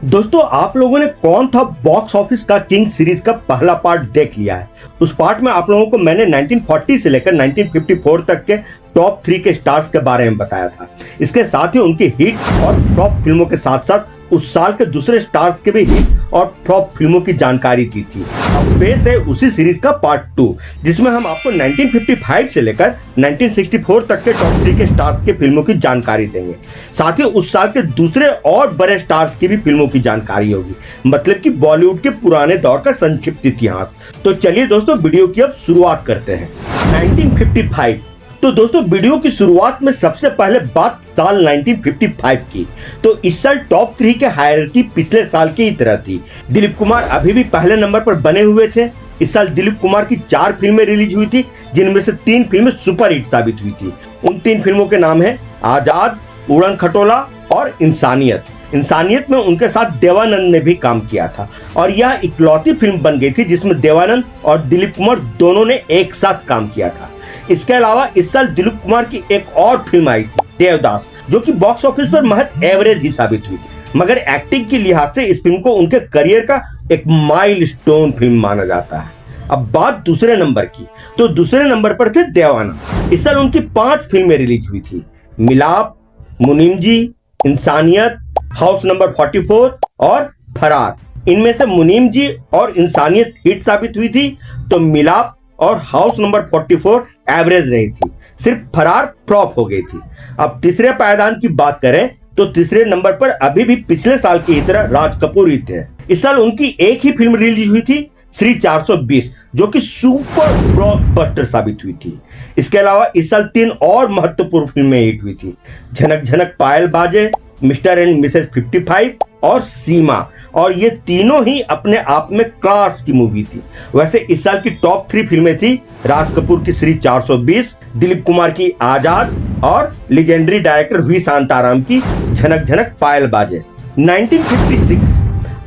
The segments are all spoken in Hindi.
दोस्तों आप लोगों ने कौन था बॉक्स ऑफिस का किंग सीरीज का पहला पार्ट देख लिया है। उस पार्ट में आप लोगों को मैंने 1940 से लेकर 1954 तक के टॉप 3 के स्टार्स के बारे में बताया था। इसके साथ ही उनकी हिट और फ्लॉप फिल्मों के साथ साथ उस साल के दूसरे स्टार्स के भी हिट और फ्लॉप फिल्मों की जानकारी दी थी। अब पेश है उसी सीरीज का पार्ट 2, जिसमें हम आपको 1955 से लेकर 1964 तक के टॉप 3 के स्टार्स की फिल्मों की जानकारी देंगे। साथ ही उस साल के दूसरे और बड़े स्टार्स की भी फिल्मों की जानकारी होगी, मतलब कि बॉलीवुड के पुराने दौर का संक्षिप्त इतिहास। तो चलिए दोस्तों वीडियो की अब शुरुआत करते हैं। 1955। तो दोस्तों वीडियो की शुरुआत में सबसे पहले बात साल 1955 की। तो इस साल टॉप 3 के हायरार्की पिछले साल की ही तरह थी। दिलीप कुमार अभी भी पहले नंबर पर बने हुए थे। इस साल दिलीप कुमार की 4 फिल्में रिलीज हुई थी, जिनमें से 3 फिल्में सुपर हिट साबित हुई थी। उन 3 फिल्मों के नाम है आजाद, उड़न खटोला और इंसानियत। इंसानियत में उनके साथ देवानंद ने भी काम किया था और यह इकलौती फिल्म बन गई थी जिसमें देवानंद और दिलीप कुमार दोनों ने एक साथ काम किया था। इसके अलावा इस साल दिलीप कुमार की एक और फिल्म आई थी देवदास, जो कि बॉक्स ऑफिस पर महज एवरेज ही साबित हुई थी, मगर एक्टिंग के लिहाज से इस फिल्म को उनके करियर का एक माइलस्टोन फिल्म माना जाता है। अब बात दूसरे नंबर की, तो दूसरे नंबर पर थे देवानंद। इस साल उनकी 5 फिल्में रिलीज हुई थी, मिलाप, मुनीम जी, इंसानियत, हाउस नंबर 44 और फरार। इनमें से मुनीम जी और इंसानियत हिट साबित हुई थी, तो मिलाप और हाउस नंबर 44 एवरेज रही थी, सिर्फ फरार फ्लॉप हो गई थी। अब तीसरे पायदान की बात करें तो तीसरे नंबर पर अभी भी पिछले साल की ही तरह राज कपूर ही थे। इस साल उनकी एक ही फिल्म रिलीज हुई थी, श्री 420, जो कि सुपर ब्लॉकबस्टर साबित हुई थी। इसके अलावा इस साल 3 और महत्वपूर्ण फिल्में हिट हुई थी, झनक झनक पायल बाजे, मिस्टर एंड मिसेस 55 और सीमा, और ये तीनों ही अपने आप में क्लास की मूवी थी। वैसे इस साल की टॉप 3 फिल्में थी राज कपूर की श्री 420, दिलीप कुमार की आजाद और लीजेंडरी डायरेक्टर वी शांताराम की झनक झनक पायल बाजे। 1956।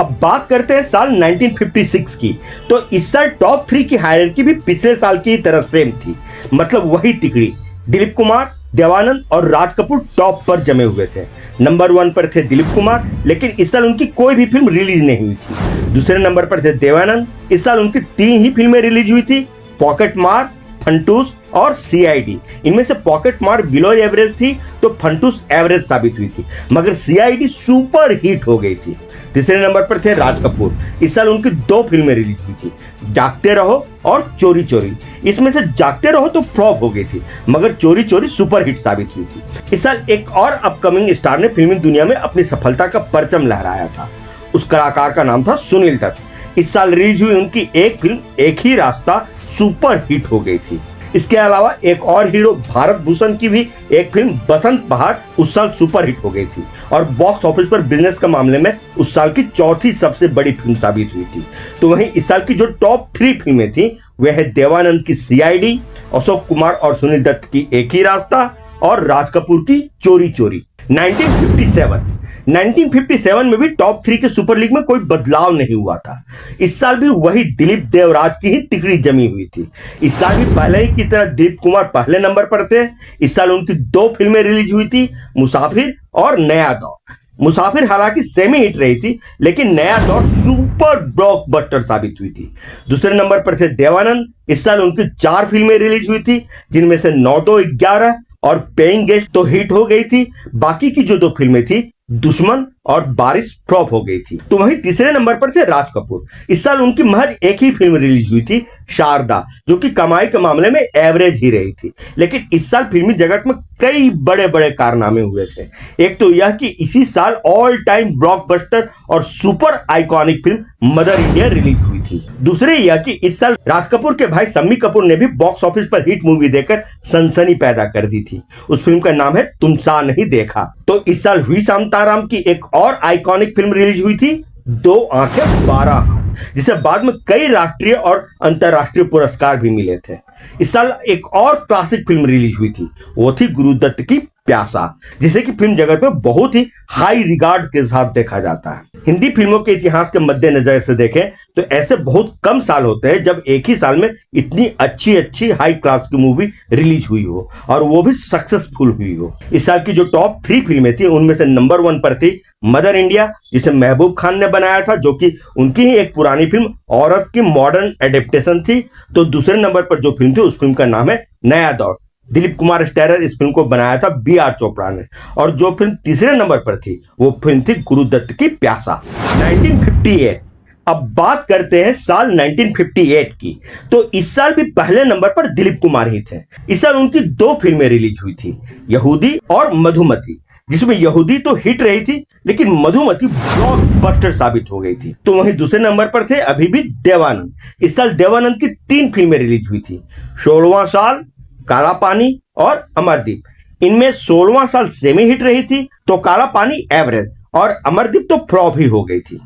अब बात करते हैं साल 1956 की। तो इस साल टॉप 3 की हायरार्की भी पिछले साल की तरह सेम थी, मतलब वही तिकड़ी। दिलीप कुमार, देवानंद और राज कपूर टॉप पर जमे हुए थे। नंबर 1 पर थे दिलीप कुमार, लेकिन इस साल उनकी कोई भी फिल्म रिलीज नहीं हुई थी। दूसरे नंबर पर थे देवानंद। इस साल उनकी 3 ही फिल्में रिलीज हुई थी, पॉकेट मार, फंटूस और सीआईडी। इनमें से पॉकेट मार बिलो एवरेज थी, तो फंटूस एवरेज साबित हुई थी, मगर सीआईडी सुपर हिट हो गई थी। तीसरे नंबर पर थे राज कपूर। इस साल उनकी 2 फिल्में रिलीज हुई थी, जागते रहो और चोरी चोरी। इसमें से जागते रहो तो फ्लॉप हो गई थी, मगर चोरी चोरी सुपर हिट साबित हुई थी। इस साल एक और अपकमिंग स्टार ने फिल्मी दुनिया में अपनी सफलता का परचम लहराया था। उस कलाकार का नाम था सुनील दत्त। इस साल रिलीज हुई उनकी एक फिल्म एक ही रास्ता सुपर हिट हो गई थी। इसके अलावा एक और हीरो भारत भूषण की भी एक फिल्म बसंत बहार उस साल सुपर हिट हो गई थी और बॉक्स ऑफिस पर बिजनेस के मामले में उस साल की चौथी सबसे बड़ी फिल्म साबित हुई थी। तो वहीं इस साल की जो टॉप 3 फिल्में थी वह है देवानंद की सीआईडी, अशोक कुमार और सुनील दत्त की एक ही रास्ता और राज कपूर की चोरी चोरी। 1957 में भी टॉप 3 के सुपर लीग में कोई बदलाव नहीं हुआ था। इस साल भी वही दिलीप देवराज की ही तिकड़ी जमी हुई थी। इस साल भी पहले ही की तरह दिलीप कुमार पहले नंबर पर थे। इस साल उनकी 2 फिल्में रिलीज हुई थी, मुसाफिर और नया दौर। मुसाफिर हालांकि सेमी हिट रही थी, लेकिन नया दौर सुपर ब्लॉकबस्टर साबित हुई थी। दूसरे नंबर पर थे देवानंद। इस साल उनकी 4 फिल्में रिलीज हुई थी, जिनमें से 9 2 11 और पेइंग गेस्ट तो हिट हो गई थी। बाकी की जो 2 फिल्में थी दुश्मन और बारिश फ्लॉप हो गई थी। तो वहीं तीसरे नंबर पर थे राज कपूर। इस साल उनकी महज एक ही फिल्म रिलीज हुई थी, शारदा, जो कि कमाई के मामले में एवरेज ही रही थी। लेकिन इस साल फिल्मी जगत में कई बड़े बड़े कारनामे हुए थे। एक तो यह कि इसी साल ऑल टाइम ब्लॉकबस्टर और super iconic film mother India release हुई थी। दूसरे यह कि इस साल राज कपूर के भाई शम्मी कपूर ने भी बॉक्स ऑफिस पर हिट मूवी देकर सनसनी पैदा कर दी थी। उस फिल्म का नाम है तुम सा नहीं देखा। तो इस साल वी शांताराम की एक और आइकॉनिक फिल्म रिलीज हुई थी, 2 आंखें 12 हाथ, जिसे बाद में कई राष्ट्रीय और अंतर्राष्ट्रीय पुरस्कार भी मिले थे। इस साल एक और क्लासिक फिल्म रिलीज हुई थी, वो थी गुरुदत्त की प्यासा, जिसे कि फिल्म जगत में बहुत ही हाई रिगार्ड के साथ देखा जाता है। हिंदी फिल्मों के इतिहास के मद्देनजर से देखें तो ऐसे बहुत कम साल होते हैं जब एक ही साल में इतनी अच्छी अच्छी हाई क्लास की मूवी रिलीज हुई हो और वो भी सक्सेसफुल हुई हो। इस साल की जो टॉप 3 फिल्में थी उनमें से नंबर 1 पर थी मदर इंडिया, जिसे महबूब खान ने बनाया था, जो कि उनकी ही एक पुरानी फिल्म औरत की मॉडर्न एडेप्टेशन थी। तो दूसरे नंबर पर जो फिल्म थी उस फिल्म का नाम है नया दौर। दिलीप कुमार स्टारर इस फिल्म को बनाया था B.R. चोपड़ा ने। और जो फिल्म तीसरे नंबर पर थी वो फिल्म थी गुरुदत्त की प्यासा। 1958। अब बात करते हैं साल 1958 की। तो इस साल भी पहले नंबर पर दिलीप कुमार ही थे। इस साल उनकी 2 फिल्में रिलीज हुई थी, यहूदी और मधुमती, जिसमें यहूदी तो हिट रही थी लेकिन मधुमती ब्लॉकबस्टर साबित हो गई थी। तो वहीं दूसरे नंबर पर थे अभी भी देवानंद। इस साल देवानंद की 3 फिल्में रिलीज हुई थी, 16वां साल, काला पानी और अमरदीप। इनमें 16वां साल सेमी हिट रही थी तो काला पानी एवरेज और अमरदीप तो फ्लॉप ही हो गई थी।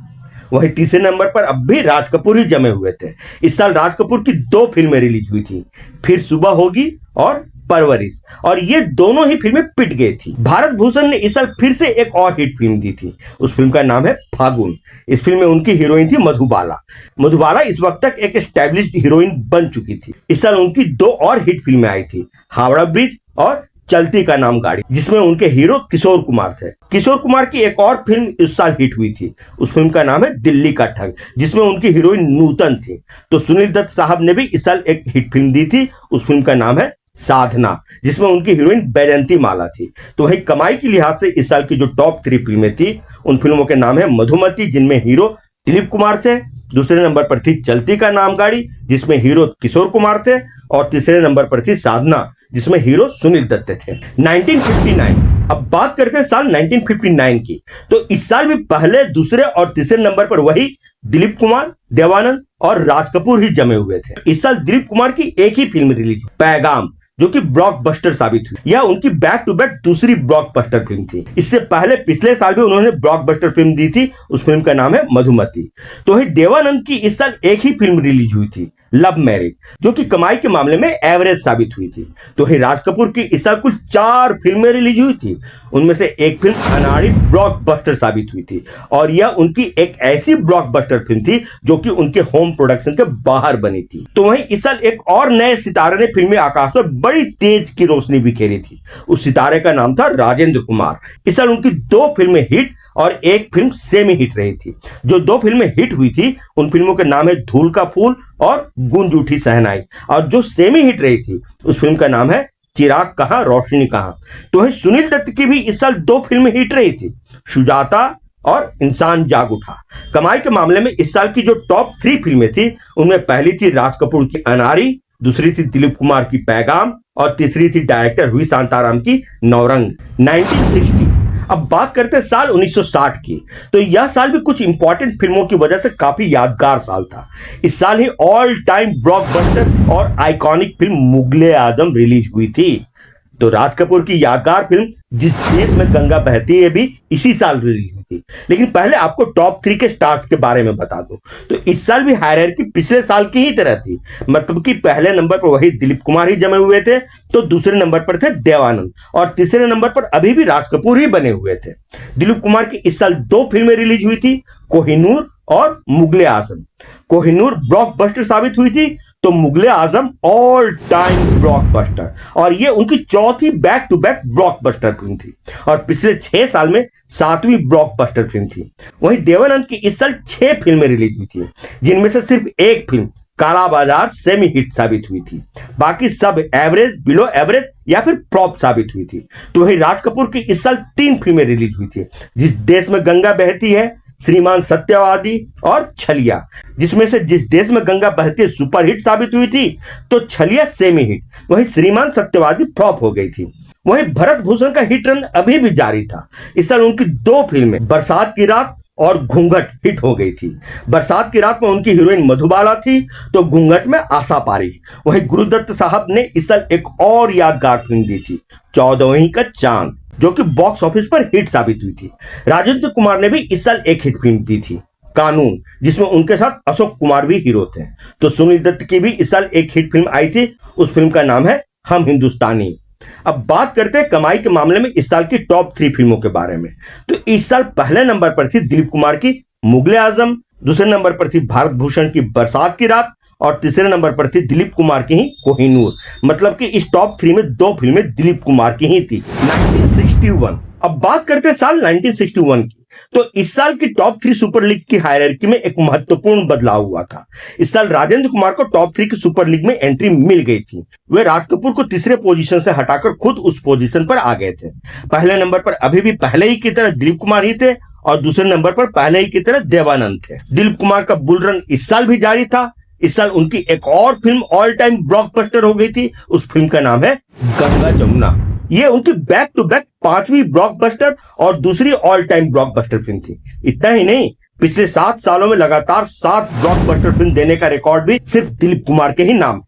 वहीं तीसरे नंबर पर अब भी राज कपूर ही जमे हुए थे। इस साल राज कपूर की 2 फिल्में रिलीज हुई थी, फिर सुबह होगी और परवरिश, और ये दोनों ही फिल्में पिट गई थी। भारत भूषण ने इस साल फिर से एक और हिट फिल्म दी थी, उस फिल्म का नाम है फागुन। इस फिल्म में उनकी हीरोइन थी मधुबाला। मधुबाला इस वक्त तक एक एस्टैब्लिश्ड हीरोइन बन चुकी थी। इस साल उनकी 2 और हिट फिल्में आई थी, हावड़ा ब्रिज और चलती का नाम गाड़ी, जिसमें उनके हीरो किशोर कुमार थे। किशोर कुमार की एक और फिल्म इस साल हिट हुई थी, उस फिल्म का नाम है दिल्ली का ठग, जिसमें उनकी हीरोइन नूतन थी। तो सुनील दत्त साहब ने भी इस साल एक हिट फिल्म दी थी, उस फिल्म का नाम है साधना, जिसमें उनकी हीरोइन बैजंती माला थी। तो वही कमाई के लिहाज से इस साल की जो टॉप 3 फिल्में थी उन फिल्मों के नाम है मधुमती, जिनमें हीरो दिलीप कुमार थे, दूसरे नंबर पर थी चलती का नाम गाड़ी, जिसमें हीरो किशोर कुमार थे, और तीसरे नंबर पर थी साधना, जिसमें हीरो सुनील दत्त थे। 1959। अब बात करते हैं साल 1959 की। तो इस साल भी पहले, दूसरे और तीसरे नंबर पर वही दिलीप कुमार, देवानंद और राज कपूर ही जमे हुए थे। इस साल दिलीप कुमार की एक ही फिल्म रिलीज, पैगाम, जो कि ब्लॉकबस्टर साबित हुई। यह उनकी बैक टू बैक दूसरी ब्लॉकबस्टर फिल्म थी। इससे पहले पिछले साल भी उन्होंने ब्लॉकबस्टर फिल्म दी थी, उस फिल्म का नाम है मधुमती। तो वही देवानंद की इस साल एक ही फिल्म रिलीज हुई थी, लव मैरिज, जो कि कमाई के मामले में एवरेज साबित हुई थी। तो वही राज कपूर की इस साल कुल 4 फिल्में रिलीज हुई थी, उनमें से एक फिल्म अनाड़ी ब्लॉकबस्टर साबित हुई थी, और यह उनकी एक ऐसी ब्लॉकबस्टर फिल्म थी जो कि उनके होम प्रोडक्शन के बाहर बनी थी। तो वहीं इस साल एक और नए सितारे ने फिल्मी आकाश पर बड़ी तेज की रोशनी बिखेरी थी। उस सितारे का नाम था राजेंद्र कुमार। इस साल उनकी 2 फिल्में हिट और एक फिल्म सेमी हिट रही थी। जो 2 फिल्में हिट हुई थी उन फिल्मों के नाम है धूल का फूल और गूंज उठी सहनाई, और जो सेमी हिट रही थी उस फिल्म का नाम है चिराग कहां रोशनी कहां। तो वही सुनील दत्त की भी इस साल 2 फिल्में हिट रही थी, सुजाता और इंसान जाग उठा। कमाई के मामले में इस साल की जो टॉप 3 फिल्में थी उनमें पहली थी राज कपूर की अनारी, दूसरी थी दिलीप कुमार की पैगाम और तीसरी थी डायरेक्टर हुई शांताराम की नौरंग। 1960। अब बात करते हैं साल 1960 की। तो यह साल भी कुछ इंपॉर्टेंट फिल्मों की वजह से काफी यादगार साल था। इस साल ही ऑल टाइम ब्लॉकबस्टर और आइकॉनिक फिल्म मुगले आजम रिलीज हुई थी। तो राज कपूर की यादगार फिल्म जिस देश में गंगा बहती है भी इसी साल रिलीज हुई थी। लेकिन पहले आपको टॉप 3 के स्टार्स के बारे में बता दूं तो इस साल भी हायरार्की पिछले साल की ही तरह थी, मतलब कि पहले नंबर पर वही दिलीप कुमार ही जमे हुए थे, तो दूसरे नंबर पर थे देवानंद और तीसरे नंबर पर अभी भी राज कपूर ही बने हुए थे। दिलीप कुमार की इस साल 2 फिल्में रिलीज हुई थी, कोहिनूर और मुगले आजम। कोहिनूर ब्लॉकबस्टर साबित हुई थी, तो Mughal-e Azam all time blockbuster, और ये उनकी चौथी back to back blockbuster film थी और पिछले 6 साल में 7वीं ब्लॉकबस्टर फिल्म थी। वहीं देवानंद की इस साल 6 फिल्में रिलीज हुई थी, जिनमें से सिर्फ एक फिल्म काला बाजार सेमी हिट साबित हुई थी, बाकी सब एवरेज, बिलो एवरेज या फिर फ्लॉप साबित हुई थी। तो वही राज कपूर की इस साल 3 फिल्में रिलीज हुई थी, जिस देश में गंगा बहती है, श्रीमान सत्यवादी और छलिया, जिसमें से जिस देश में गंगा बहती है सुपरहिट साबित हुई थी, तो छलिया सेमी हिट, वहीं श्रीमान सत्यवादी फ्लॉप हो गई थी। वहीं भरत भूषण का हिट रन अभी भी जारी था। इस साल उनकी 2 फिल्में बरसात की रात और घूंघट हिट हो गई थी। बरसात की रात में उनकी हीरोइन मधुबाला थी, तो घूंघट में आशा पारी। वहीं गुरुदत्त साहब ने इस साल एक और यादगार फिल्म दी थी, 14वीं का चांद, जो कि बॉक्स ऑफिस पर हिट साबित हुई थी। राजेंद्र कुमार ने भी इस साल एक हिट फिल्म दी थी, कानून, जिसमें उनके साथ अशोक कुमार भी हीरो थे। तो सुनील दत्त की भी इस साल एक हिट फिल्म आई थी, उस फिल्म का नाम है हम हिंदुस्तानी। अब बात करते हैं कमाई के मामले में इस साल की टॉप 3 फिल्मों के बारे में। तो इस साल पहले नंबर पर थी दिलीप कुमार की मुगले आजम, दूसरे नंबर पर थी भारत भूषण की बरसात की रात और तीसरे नंबर पर थी दिलीप कुमार की ही कोहिनूर। मतलब कि इस टॉप 3 में 2 फिल्में दिलीप कुमार की ही थी। 1961। अब बात करते हैं साल 1961 की। तो इस साल की टॉप 3 सुपर लीग की हायरार्की में एक महत्वपूर्ण बदलाव हुआ था। इस साल राजेंद्र कुमार को टॉप 3 की सुपर लीग में एंट्री मिल गई थी। वे राज कपूर को तीसरे पोजीशन से हटाकर खुद उस पोजीशन पर आ गए थे। पहले नंबर पर अभी भी पहले ही की तरह दिलीप कुमार ही थे और दूसरे नंबर पर पहले ही की तरह देवानंद थे। दिलीप कुमार का बुल रन इस साल भी जारी था। इस साल उनकी एक और फिल्म ऑल टाइम ब्लॉकबस्टर हो गई थी। उस फिल्म का नाम है गंगा जमुना। ये उनकी बैक टू बैक 5वीं ब्लॉकबस्टर और दूसरी ऑल टाइम ब्लॉकबस्टर फिल्म थी। इतना ही नहीं, पिछले 7 सालों में लगातार 7 ब्लॉकबस्टर फिल्म देने का रिकॉर्ड भी सिर्फ दिलीप कुमार के ही नाम।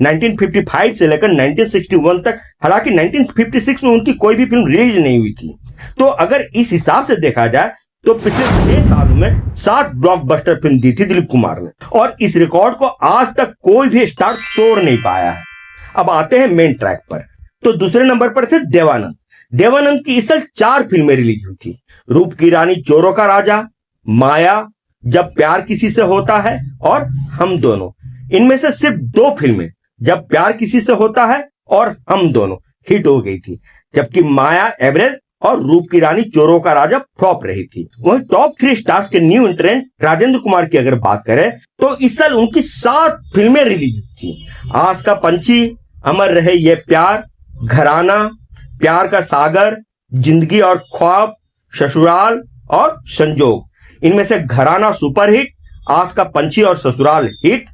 1955 से लेकर 1961 तक, हालांकि 1956 में उनकी कोई भी फिल्म रिलीज नहीं हुई थी। तो अगर इस हिसाब से देखा जाए तो पिछले 6 सालों में 7 ब्लॉकबस्टर फिल्म दी थी दिलीप कुमार ने और इस रिकॉर्ड को आज तक कोई भी स्टार तोड़ नहीं पाया है। अब आते हैं मेन ट्रैक पर। तो दूसरे नंबर पर थे देवानंद। देवानंद की इस साल 4 फिल्में रिलीज हुई थी। रूप की रानी, चोरों का राजा, माया, जब प्यार किसी से होता है और हम दोनों। इनमें से सिर्फ 2 फिल्में, जब प्यार किसी से होता है और हम दोनों, हिट हो गई थी, जबकि माया एवरेज और रूप की रानी, चोरों का राजा फ्लॉप रही थी। वहीं टॉप 3 स्टार्स के न्यू एंट्रेंट राजेंद्र कुमार की अगर बात करें तो इस साल उनकी 7 फिल्में रिलीज थी। आस का पंछी, अमर रहे ये प्यार, घराना, प्यार का सागर, जिंदगी और ख्वाब, ससुराल और संजोग। इनमें से घराना सुपरहिट, आस का पंछी और ससुराल हिट,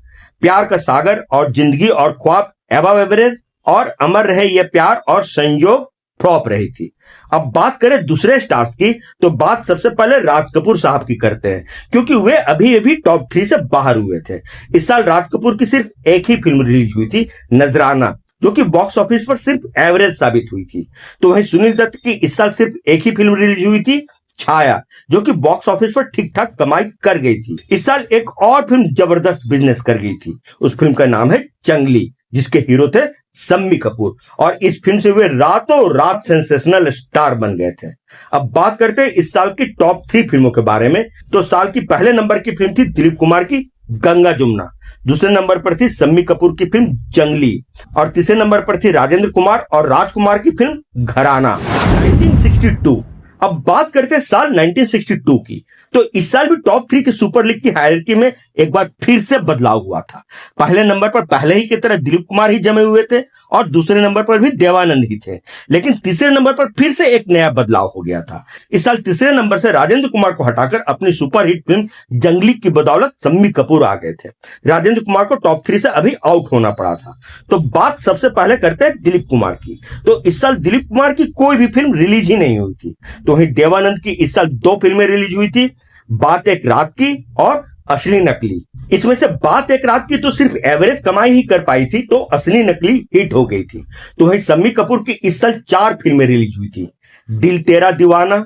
प्यार का सागर और जिंदगी और ख्वाब एबव एवरेज और अमर रहे ये प्यार और संयोग फ्लॉप रही थी। अब बात करें दूसरे स्टार्स की तो बात सबसे पहले राज कपूर साहब की करते हैं, क्योंकि वे अभी अभी टॉप 3 से बाहर हुए थे। इस साल राज कपूर की सिर्फ एक ही फिल्म रिलीज हुई थी, नजराना, जो कि बॉक्स ऑफिस पर सिर्फ एवरेज साबित हुई थी। तो वहीं सुनील दत्त की इस साल सिर्फ एक ही फिल्म रिलीज हुई थी, छाया, जो कि बॉक्स ऑफिस पर ठीक ठाक कमाई कर गई थी। इस साल एक और फिल्म जबरदस्त बिजनेस कर गई थी। उस फिल्म का नाम है जंगली, जिसके हीरो थे शम्मी कपूर और इस फिल्म से वे रातों रात सेंसेशनल स्टार बन गए थे। अब बात करते हैं इस साल की टॉप 3 फिल्मों के बारे में। तो साल की पहले नंबर की फिल्म थी दिलीप कुमार की गंगा जमुना, दूसरे नंबर पर थी शम्मी कपूर की फिल्म जंगली और तीसरे नंबर पर थी राजेंद्र कुमार और राजकुमार की फिल्म घराना। 1962। अब बात करते हैं साल 1962 की। तो इस साल भी टॉप 3 की सुपर लीग की हायरार्की में एक बार फिर से बदलाव हुआ था। पहले नंबर पर पहले ही की तरह दिलीप कुमार ही जमे हुए थे और दूसरे नंबर पर भी देवानंद ही थे, लेकिन तीसरे नंबर पर फिर से एक नया बदलाव हो गया था। इस साल तीसरे नंबर से राजेंद्र कुमार को हटाकर अपनी सुपरहिट फिल्म जंगली की बदौलत शम्मी कपूर आ गए थे। राजेंद्र कुमार को टॉप 3 से अभी आउट होना पड़ा था। तो बात सबसे पहले करते हैं दिलीप कुमार की। तो इस साल दिलीप कुमार की कोई भी फिल्म रिलीज ही नहीं हुई थी। तो वहीं देवानंद की इस साल 2 फिल्में रिलीज हुई थी, बात एक रात की और असली नकली। इसमें से बात एक रात की तो सिर्फ एवरेज कमाई ही कर पाई थी, तो असली नकली हिट हो गई थी। तो वहीं शम्मी कपूर की इस साल 4 फिल्में रिलीज हुई थी, दिल तेरा दीवाना,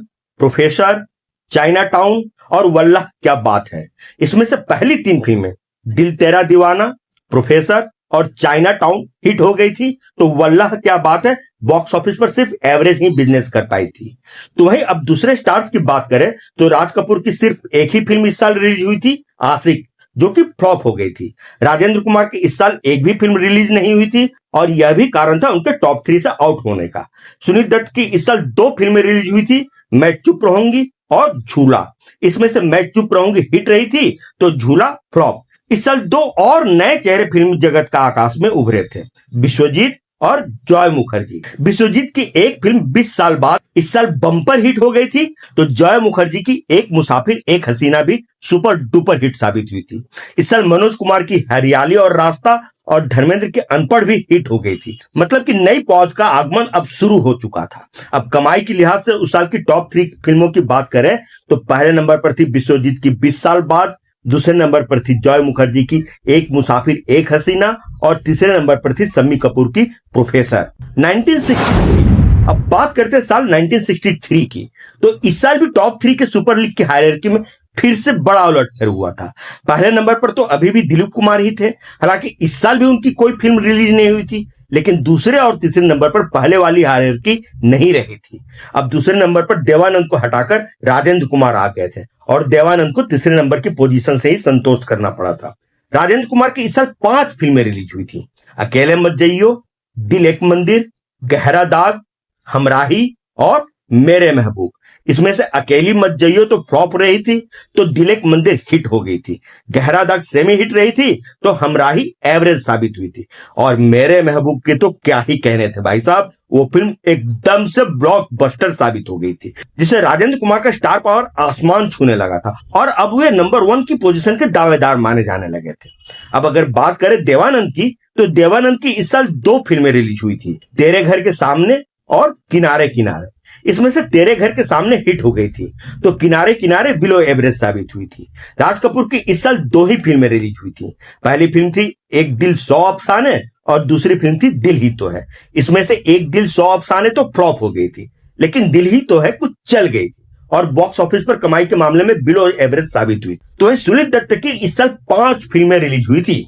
प्रोफेसर, चाइना टाउन और वल्लाह क्या बात है। इसमें से पहली 3 फिल्में दिल तेरा दीवाना, प्रोफेसर और चाइना टाउन हिट हो गई थी, तो वल्लाह क्या बात है बॉक्स ऑफिस पर सिर्फ एवरेज ही बिजनेस कर पाई थी। तो वहीं अब दूसरे स्टार्स की बात करें तो राज कपूर की सिर्फ एक ही फिल्म इस साल रिलीज हुई थी, आशिक, जो कि फ्लॉप हो गई थी। राजेंद्र कुमार की इस साल एक भी फिल्म रिलीज नहीं हुई थी और यह भी कारण था उनके टॉप 3 से आउट होने का। सुनील दत्त की इस साल 2 फिल्में रिलीज हुई थी, मैं चुप रहूंगी और झूला। इसमें से मैं चुप रहूंगी हिट रही थी तो झूला फ्लॉप। इस साल 2 और नए चेहरे फिल्म जगत का आकाश में उभरे थे, विश्वजीत और जॉय मुखर्जी। विश्वजीत की एक फिल्म 20 साल बाद इस साल बम्पर हिट हो गई थी, तो जॉय मुखर्जी की एक मुसाफिर एक हसीना भी सुपर डुपर हिट साबित हुई थी। इस साल मनोज कुमार की हरियाली और रास्ता और धर्मेंद्र की अनपढ़ भी हिट हो गई थी। मतलब कि नई पौध का आगमन अब शुरू हो चुका था। अब कमाई की लिहाज से उस साल की टॉप 3 फिल्मों की बात करें तो पहले नंबर पर थी विश्वजीत की 20 साल बाद, दूसरे नंबर पर थी जॉय मुखर्जी की एक मुसाफिर एक हसीना और तीसरे नंबर पर थी शम्मी कपूर की प्रोफेसर। 1963। अब बात करते हैं साल 1963 की। तो इस साल भी टॉप 3 के सुपर लीग की हायरार्की में फिर से बड़ा उलटफेर हुआ था। पहले नंबर पर तो अभी भी दिलीप कुमार ही थे, हालांकि इस साल भी उनकी कोई फिल्म रिलीज नहीं हुई थी, लेकिन दूसरे और तीसरे नंबर पर पहले वाली हायरार्की नहीं रही थी। अब दूसरे नंबर पर देवानंद को हटाकर राजेंद्र कुमार आ गए थे और देवानंद को तीसरे नंबर की पोजीशन से ही संतोष करना पड़ा था। राजेंद्र कुमार की इस साल 5 फिल्में रिलीज हुई थी। अकेले मत जइयो, दिल एक मंदिर, गहरा दाग, हमराही और मेरे महबूब। इसमें से अकेली मत जइयो तो फ्लॉप रही थी, तो दिल एक मंदिर हिट हो गई थी। गहरा दाग सेमी हिट रही थी, तो हमराही एवरेज साबित हुई थी। और मेरे महबूब के तो क्या ही कहने थे भाई साहब, वो फिल्म एकदम से ब्लॉकबस्टर साबित हो गई थी, जिससे राजेंद्र कुमार का स्टार पावर आसमान छूने लगा था और अब वे नंबर 1 की पोजीशन के दावेदार माने जाने लगे थे। अब अगर बात करें देवानंद की, तो देवानंद की इस साल 2 फिल्में रिलीज हुई थी, तेरे घर के सामने और किनारे किनारे। इसमें से तेरे घर के सामने हिट हो गई थी, तो किनारे किनारे बिलो एवरेज साबित हुई थी। राज कपूर की इस साल 2 ही फिल्में रिलीज हुई थी। पहली फिल्म थी एक दिल 100 अफसाने और दूसरी फिल्म थी दिल ही तो है। इसमें से एक दिल 100 अफसाने तो फ्लॉप हो गई थी, लेकिन दिल ही तो है कुछ चल गई थी और बॉक्स ऑफिस पर कमाई के मामले में बिलो एवरेज साबित हुई। तो वहीं सुनील दत्त की इस साल 5 फिल्में रिलीज हुई थी।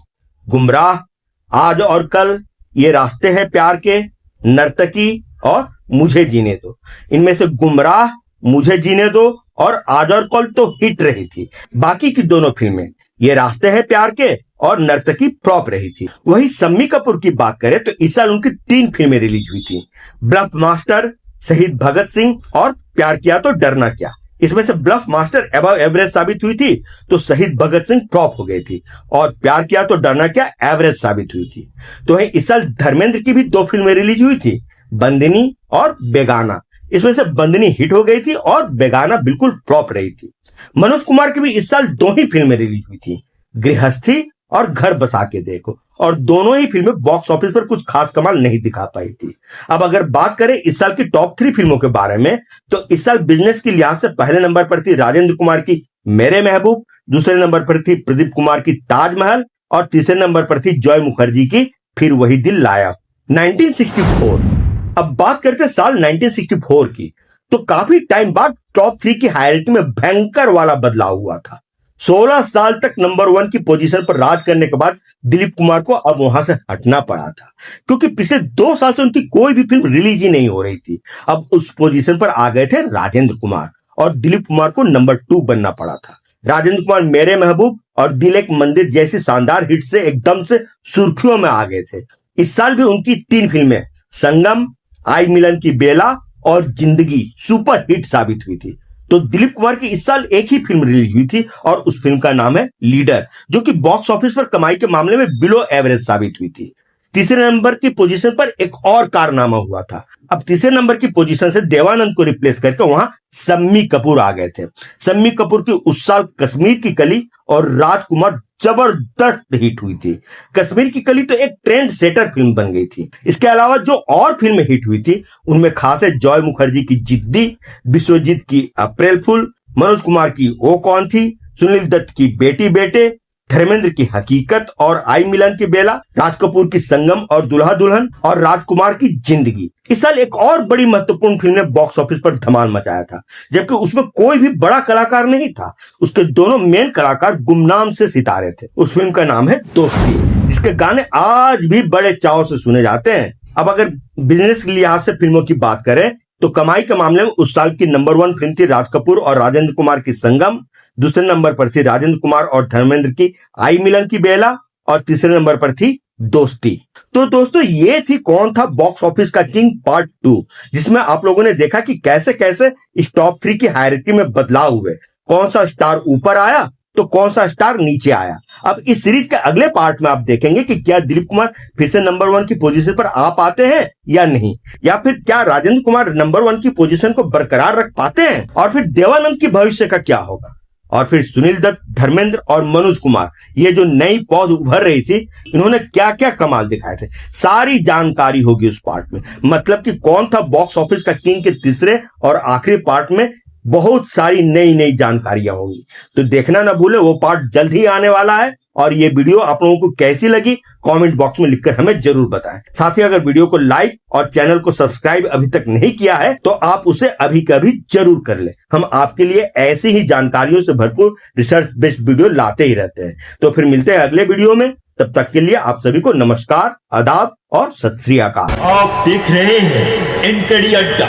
गुमराह, आज और कल, ये रास्ते हैं प्यार के, नर्तकी और मुझे जीने दो। इनमें से गुमराह, मुझे जीने दो और आज और कल तो हिट रही थी। बाकी की दोनों फिल्में ये रास्ते हैं प्यार के और नर्तकी फ्लॉप रही थी। वहीं शम्मी कपूर की बात करें तो इस साल उनकी 3 फिल्में रिलीज हुई थी। ब्लफ मास्टर, शहीद भगत सिंह और प्यार किया तो डरना क्या। इसमें से ब्लफ मास्टर अबव एवरेज साबित हुई थी, तो शहीद भगत सिंह फ्लॉप हो गई थी और प्यार किया तो डरना क्या एवरेज साबित हुई थी। तो वहीं इस साल धर्मेंद्र की भी 2 फिल्में रिलीज हुई थी, बंदिनी और बेगाना। इसमें से बंदिनी हिट हो गई थी और बेगाना बिल्कुल फ्लॉप रही थी। मनोज कुमार की भी इस साल 2 ही फिल्में रिलीज हुई थी, गृहस्थी और घर बसा के देखो, और दोनों ही फिल्में बॉक्स ऑफिस पर कुछ खास कमाल नहीं दिखा पाई थी। अब अगर बात करें इस साल की टॉप 3 फिल्मों के बारे में, तो इस साल बिजनेस की लिहाज से पहले नंबर पर थी राजेंद्र कुमार की मेरे महबूब, दूसरे नंबर पर थी प्रदीप कुमार की ताजमहल और तीसरे नंबर पर थी जॉय मुखर्जी की फिर वही दिल लाया। 1964। अब बात करते हैं साल 1964 की, तो काफी टाइम बाद टॉप 3 की हायरार्की में भयंकर वाला बदलाव हुआ था। 16 साल तक नंबर 1 की पोजीशन पर राज करने के बाद दिलीप कुमार को अब वहां से हटना पड़ा था, क्योंकि पिछले 2 साल से उनकी कोई भी फिल्म रिलीज ही नहीं हो रही थी। अब उस पोजीशन पर आ गए थे राजेंद्र कुमार और दिलीप कुमार को नंबर 2 बनना पड़ा था। राजेंद्र कुमार मेरे महबूब और दिल एक मंदिर जैसी शानदार हिट से एकदम से सुर्खियों में आ गए थे। इस साल भी उनकी 3 फिल्में संगम, आई मिलन की बेला और जिंदगी सुपर हिट साबित हुई थी। तो दिलीप कुमार की इस साल एक ही फिल्म रिलीज हुई थी और उस फिल्म का नाम है लीडर, जो कि बॉक्स ऑफिस पर कमाई के मामले में बिलो एवरेज साबित हुई थी। तीसरे नंबर की पोजीशन पर एक और कारनामा हुआ था। अब तीसरे नंबर की पोजीशन से देवानंद को रिप्लेस करके वहां शम्मी कपूर आ गए थे। शम्मी कपूर की उस साल कश्मीर की कली और राजकुमार जबरदस्त हिट हुई थी। कश्मीर की कली तो एक ट्रेंड सेटर फिल्म बन गई थी। इसके अलावा जो और फिल्में हिट हुई थी उनमें खास है जॉय मुखर्जी की जिद्दी, विश्वजीत की अप्रैल फूल, मनोज कुमार की वो कौन थी, सुनील दत्त की बेटी बेटे, धर्मेंद्र की हकीकत और आई मिलन की बेला, राज कपूर की संगम और दुल्हा दुल्हन और राजकुमार की जिंदगी। इस साल एक और बड़ी महत्वपूर्ण फिल्म ने बॉक्स ऑफिस पर धमाल मचाया था, जबकि उसमें कोई भी बड़ा कलाकार नहीं था। उसके दोनों मेन कलाकार गुमनाम से सितारे थे। उस फिल्म का नाम है दोस्ती, जिसके गाने आज भी बड़े चाव से सुने जाते हैं। अब अगर बिजनेस के लिहाज से फिल्मों की बात करें तो कमाई के मामले में उस साल की नंबर 1 फिल्म थी राज कपूर और राजेंद्र कुमार की संगम, दूसरे नंबर पर थी राजेंद्र कुमार और धर्मेंद्र की आई मिलन की बेला और तीसरे नंबर पर थी दोस्ती। तो दोस्तों ये थी कौन था बॉक्स ऑफिस का किंग पार्ट 2, जिसमें आप लोगों ने देखा कि कैसे कैसे इस टॉप 3 की हायरार्की में बदलाव हुए, कौन सा स्टार ऊपर आया तो कौन सा स्टार नीचे आया। अब इस सीरीज के अगले पार्ट में आप देखेंगे कि क्या दिलीप कुमार फिर से नंबर 1 की पोजीशन पर आ पाते हैं या नहीं, या फिर क्या राजेंद्र कुमार नंबर 1 की पोजीशन को बरकरार रख पाते हैं, और फिर देवानंद की भविष्य का क्या होगा, और फिर सुनील दत्त, धर्मेंद्र और मनोज कुमार ये जो नई पौध उभर रही थी, इन्होंने क्या क्या कमाल दिखाए थे, सारी जानकारी होगी उस पार्ट में। मतलब कि कौन था बॉक्स ऑफिस का किंग के तीसरे और आखिरी पार्ट में बहुत सारी नई नई जानकारियां होंगी। तो देखना ना भूले, वो पार्ट जल्द ही आने वाला है। और ये वीडियो आप लोगों को कैसी लगी कमेंट बॉक्स में लिखकर हमें जरूर बताएं। साथ ही अगर वीडियो को लाइक और चैनल को सब्सक्राइब अभी तक नहीं किया है तो आप उसे अभी कभी जरूर कर ले। हम आपके लिए ऐसी ही जानकारियों से भरपूर रिसर्च बेस्ड वीडियो लाते ही रहते हैं। तो फिर मिलते हैं अगले वीडियो में। तब तक के लिए आप सभी को नमस्कार, आदाब और सत श्री अकाल। आप देख रहे हैं एनकेडी अड्डा,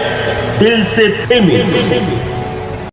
दिल से प्रेमी।